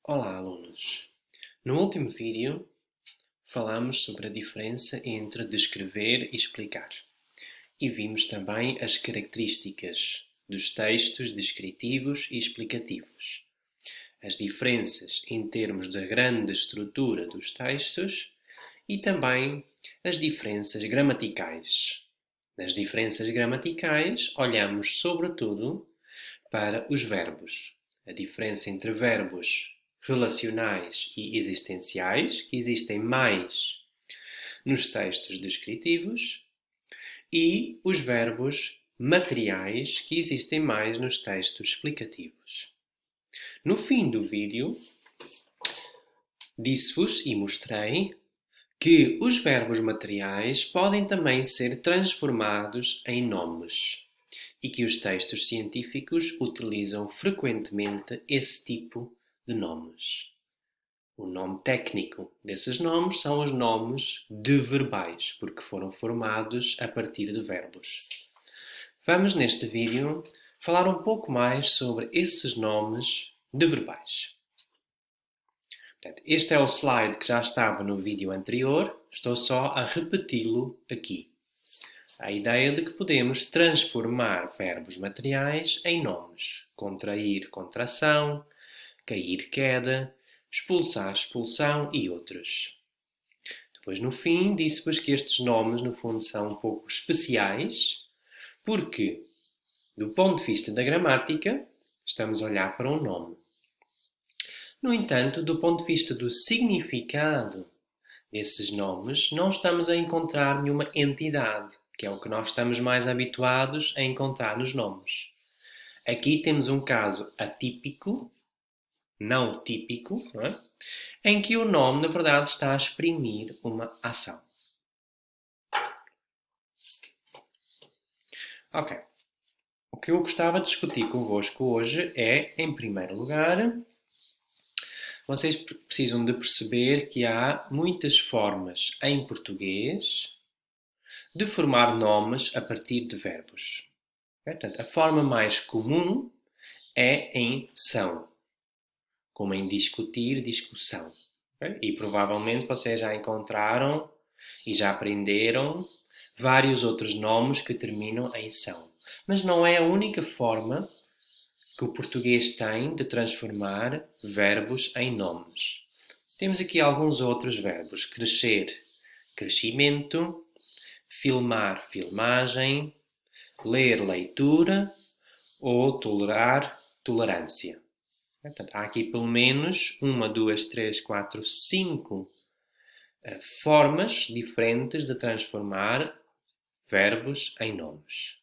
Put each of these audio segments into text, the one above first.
Olá, alunos! No último vídeo falamos sobre a diferença entre descrever e explicar e vimos também as características dos textos descritivos e explicativos, as diferenças em termos da grande estrutura dos textos e também as diferenças gramaticais. Nas diferenças gramaticais, olhamos sobretudo para os verbos, a diferença entre verbos relacionais e existenciais, que existem mais nos textos descritivos, e os verbos materiais, que existem mais nos textos explicativos. No fim do vídeo, disse-vos e mostrei que os verbos materiais podem também ser transformados em nomes e que os textos científicos utilizam frequentemente esse tipo de nomes. O nome técnico desses nomes são os nomes de verbais, porque foram formados a partir de verbos. Vamos neste vídeo falar um pouco mais sobre esses nomes de verbais. Portanto, este é o slide que já estava no vídeo anterior, estou só a repeti-lo aqui. A ideia de que podemos transformar verbos materiais em nomes. Contrair, contração, cair, queda, expulsar, expulsão e outros. Depois, no fim, disse-vos que estes nomes, no fundo, são um pouco especiais, porque, do ponto de vista da gramática, estamos a olhar para um nome. No entanto, do ponto de vista do significado desses nomes, não estamos a encontrar nenhuma entidade, que é o que nós estamos mais habituados a encontrar nos nomes. Aqui temos um caso atípico, não típico, não é? Em que o nome, na verdade, está a exprimir uma ação. Ok. O que eu gostava de discutir convosco hoje é, em primeiro lugar, vocês precisam de perceber que há muitas formas em português de formar nomes a partir de verbos. Portanto, a forma mais comum é em são, como em discutir, discussão. E provavelmente vocês já encontraram e já aprenderam vários outros nomes que terminam em são. Mas não é a única forma que o português tem de transformar verbos em nomes. Temos aqui alguns outros verbos: crescer, crescimento, filmar, filmagem, ler, leitura ou tolerar, tolerância. Portanto, há aqui pelo menos 1, 2, 3, 4, 5 formas diferentes de transformar verbos em nomes.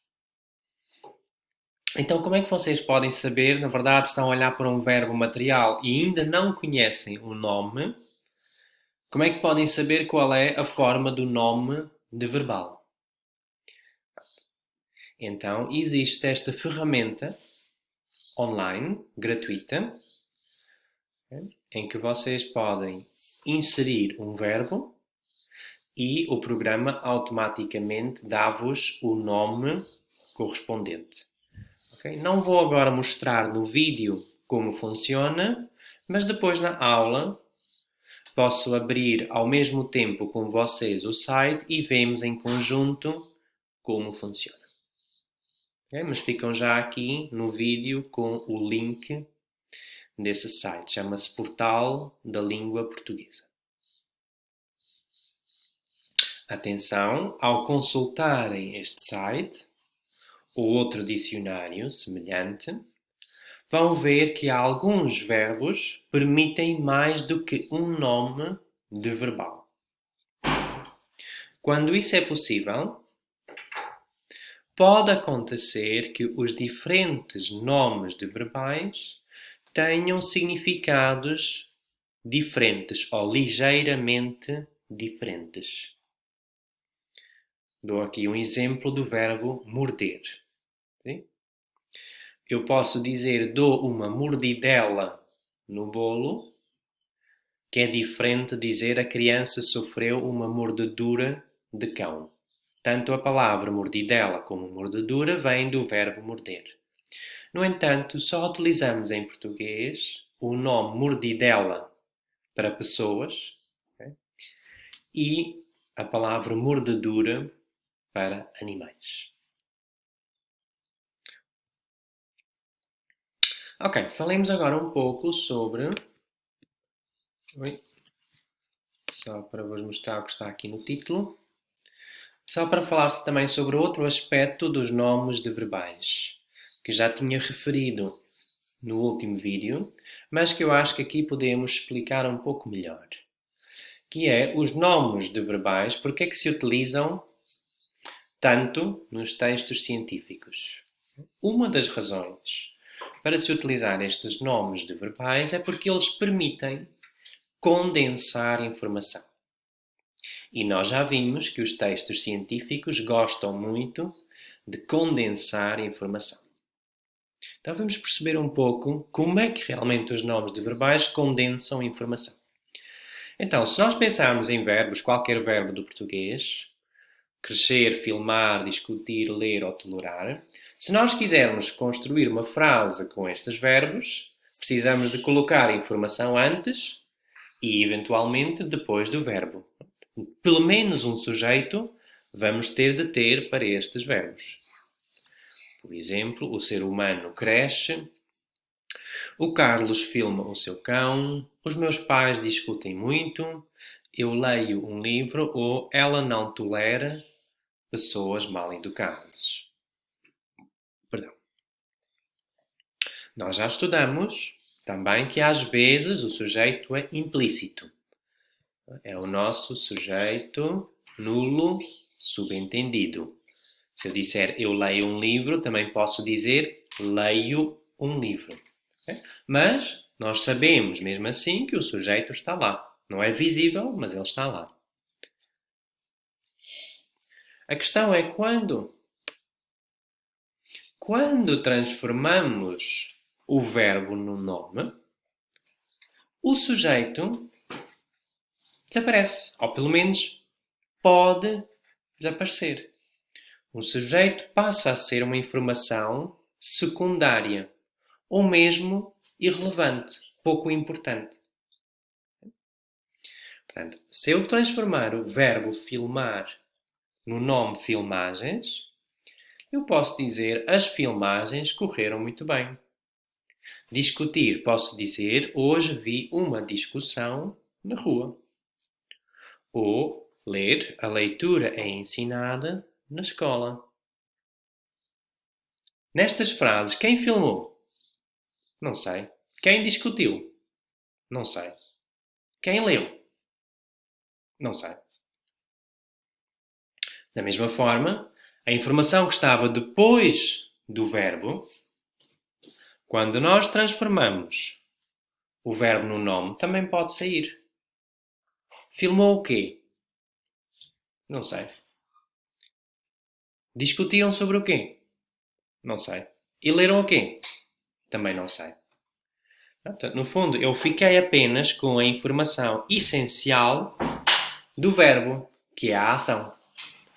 Então, como é que vocês podem saber, na verdade, estão a olhar para um verbo material e ainda não conhecem o nome? Como é que podem saber qual é a forma do nome de verbal? Então, existe esta ferramenta online, gratuita, em que vocês podem inserir um verbo e o programa automaticamente dá-vos o nome correspondente. Okay? Não vou agora mostrar no vídeo como funciona, mas depois na aula posso abrir ao mesmo tempo com vocês o site e vemos em conjunto como funciona. Okay? Mas ficam já aqui no vídeo com o link desse site. Chama-se Portal da Língua Portuguesa. Atenção, ao consultarem este site ou outro dicionário semelhante, vão ver que alguns verbos permitem mais do que um nome de verbal. Quando isso é possível, pode acontecer que os diferentes nomes de verbais tenham significados diferentes ou ligeiramente diferentes. Dou aqui um exemplo do verbo morder. Sim? Eu posso dizer dou uma mordidela no bolo, que é diferente de dizer a criança sofreu uma mordedura de cão. Tanto a palavra mordidela como mordedura vêm do verbo morder. No entanto, só utilizamos em português o nome mordidela para pessoas, okay? E a palavra mordedura para animais. Ok, falemos agora um pouco sobre... Só para vos mostrar o que está aqui no título. Só para falar também sobre outro aspecto dos nomes de verbais, que já tinha referido no último vídeo, mas que eu acho que aqui podemos explicar um pouco melhor. Que é os nomes de verbais, porque é que se utilizam tanto nos textos científicos. Uma das razões para se utilizar estes nomes de verbais é porque eles permitem condensar informação. E nós já vimos que os textos científicos gostam muito de condensar informação. Então vamos perceber um pouco como é que realmente os nomes de verbais condensam informação. Então, se nós pensarmos em verbos, qualquer verbo do português, crescer, filmar, discutir, ler ou tolerar, se nós quisermos construir uma frase com estes verbos, precisamos de colocar informação antes e, eventualmente, depois do verbo. Pelo menos um sujeito vamos ter de ter para estes verbos. Por exemplo, o ser humano cresce, o Carlos filma o seu cão, os meus pais discutem muito, eu leio um livro ou ela não tolera pessoas mal educadas. Perdão. Nós já estudamos também que às vezes o sujeito é implícito. É o nosso sujeito nulo subentendido. Se eu disser eu leio um livro, também posso dizer leio um livro. Okay? Mas nós sabemos, mesmo assim, que o sujeito está lá. Não é visível, mas ele está lá. A questão é quando? Quando transformamos o verbo no nome, o sujeito desaparece. Ou pelo menos pode desaparecer. O sujeito passa a ser uma informação secundária ou mesmo irrelevante, pouco importante. Portanto, se eu transformar o verbo filmar no nome filmagens, eu posso dizer as filmagens correram muito bem. Discutir, posso dizer hoje vi uma discussão na rua. Ou ler, a leitura é ensinada na escola. Nestas frases, quem filmou? Não sei. Quem discutiu? Não sei. Quem leu? Não sei. Da mesma forma, a informação que estava depois do verbo, quando nós transformamos o verbo no nome, também pode sair. Filmou o quê? Não sei. Discutiram sobre o quê? Não sei. E leram o quê? Também não sei. Portanto, no fundo, eu fiquei apenas com a informação essencial do verbo, que é a ação.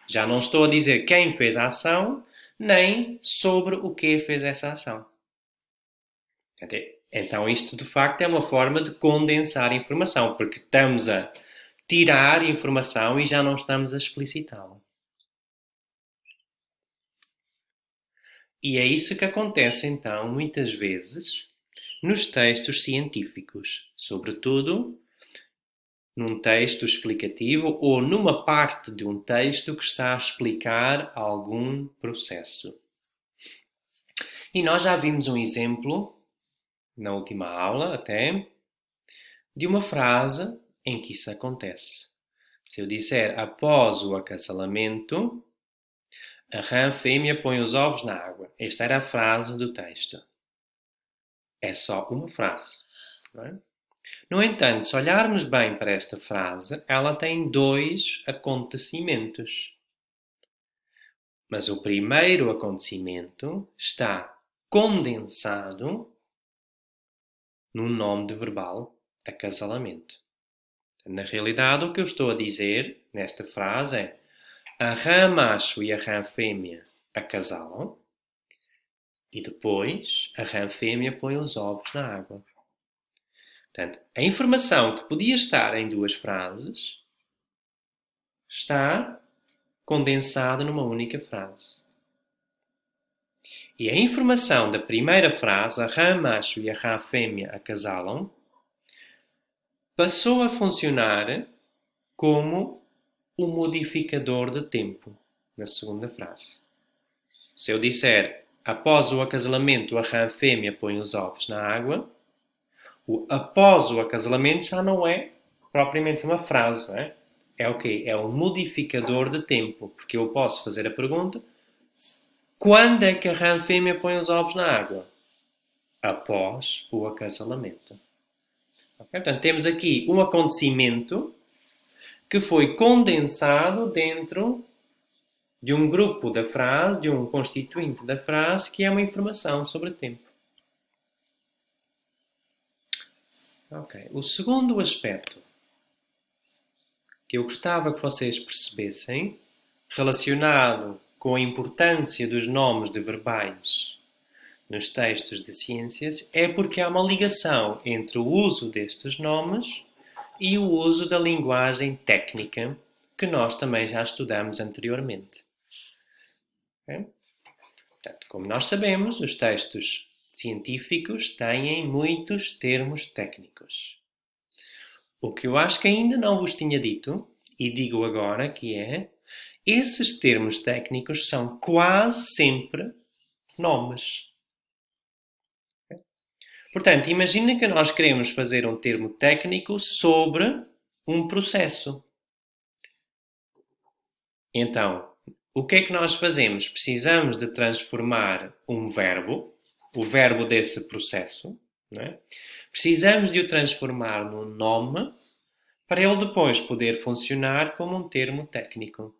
Já não estou a dizer quem fez a ação, nem sobre o que fez essa ação. Então, isto de facto é uma forma de condensar informação, porque estamos a tirar informação e já não estamos a explicitá-la. E é isso que acontece, então, muitas vezes, nos textos científicos, sobretudo num texto explicativo ou numa parte de um texto que está a explicar algum processo. E nós já vimos um exemplo, na última aula até, de uma frase em que isso acontece. Se eu disser após o acasalamento, a rã fêmea põe os ovos na água. Esta era a frase do texto. É só uma frase. Não é? No entanto, se olharmos bem para esta frase, ela tem dois acontecimentos. Mas o primeiro acontecimento está condensado no nome de verbal acasalamento. Na realidade, o que eu estou a dizer nesta frase é a rã macho e a rã fêmea acasalam e depois a rã fêmea põe os ovos na água. Portanto, a informação que podia estar em duas frases está condensada numa única frase. E a informação da primeira frase, a rã macho e a rã fêmea acasalam, passou a funcionar como um modificador de tempo na segunda frase. Se eu disser, após o acasalamento a rã fêmea põe os ovos na água, o após o acasalamento já não é propriamente uma frase, não é? É o quê? É um modificador de tempo, porque eu posso fazer a pergunta: quando é que a rã fêmea põe os ovos na água? Após o acasalamento. Okay? Portanto, temos aqui um acontecimento que foi condensado dentro de um grupo da frase, de um constituinte da frase, que é uma informação sobre tempo. Ok. O segundo aspecto que eu gostava que vocês percebessem, relacionado com a importância dos nomes de verbais nos textos de ciências, é porque há uma ligação entre o uso destes nomes e o uso da linguagem técnica, que nós também já estudamos anteriormente. Okay? Portanto, como nós sabemos, os textos científicos têm muitos termos técnicos. O que eu acho que ainda não vos tinha dito, e digo agora, que é, esses termos técnicos são quase sempre nomes. Portanto, imagina que nós queremos fazer um termo técnico sobre um processo. Então, o que é que nós fazemos? Precisamos de transformar um verbo, o verbo desse processo, não é? Precisamos de o transformar num nome para ele depois poder funcionar como um termo técnico.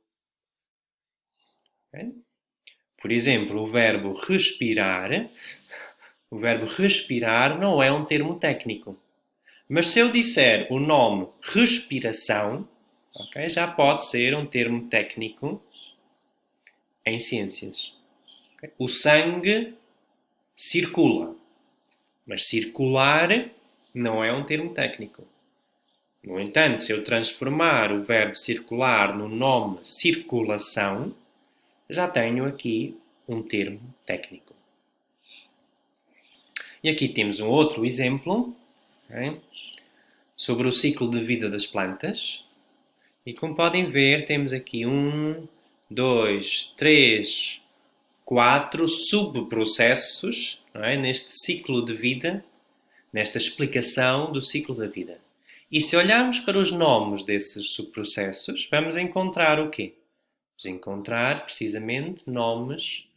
Okay? Por exemplo, o verbo respirar não é um termo técnico. Mas se eu disser o nome respiração, okay, já pode ser um termo técnico em ciências. Okay? O sangue circula, mas circular não é um termo técnico. No entanto, se eu transformar o verbo circular no nome circulação, já tenho aqui um termo técnico. E aqui temos um outro exemplo, okay, sobre o ciclo de vida das plantas. E como podem ver, temos aqui 1, 2, 3, 4 subprocessos, não é? Neste ciclo de vida, nesta explicação do ciclo da vida. E se olharmos para os nomes desses subprocessos, vamos encontrar o quê? Vamos encontrar, precisamente, nomes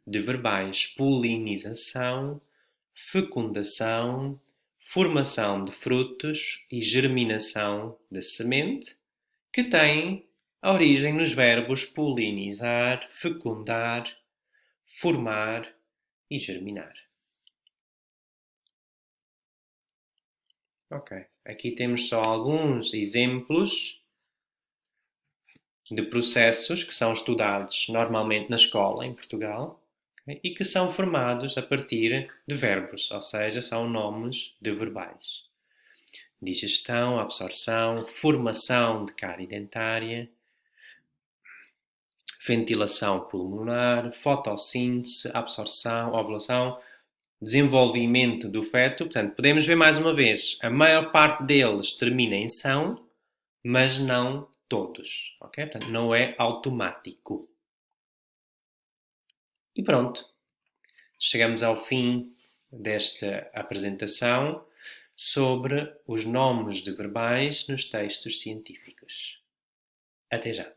de verbais: polinização, fecundação, formação de frutos e germinação da semente, que têm a origem nos verbos polinizar, fecundar, formar e germinar. Ok, aqui temos só alguns exemplos de processos que são estudados normalmente na escola em Portugal, okay, e que são formados a partir de verbos, ou seja, são nomes de verbais. Digestão, absorção, formação de cárie dentária, ventilação pulmonar, fotossíntese, absorção, ovulação, desenvolvimento do feto. Portanto, podemos ver mais uma vez, a maior parte deles termina em são, mas não todos. Okay? Portanto, não é automático. E pronto. Chegamos ao fim desta apresentação sobre os nomes de verbais nos textos científicos. Até já!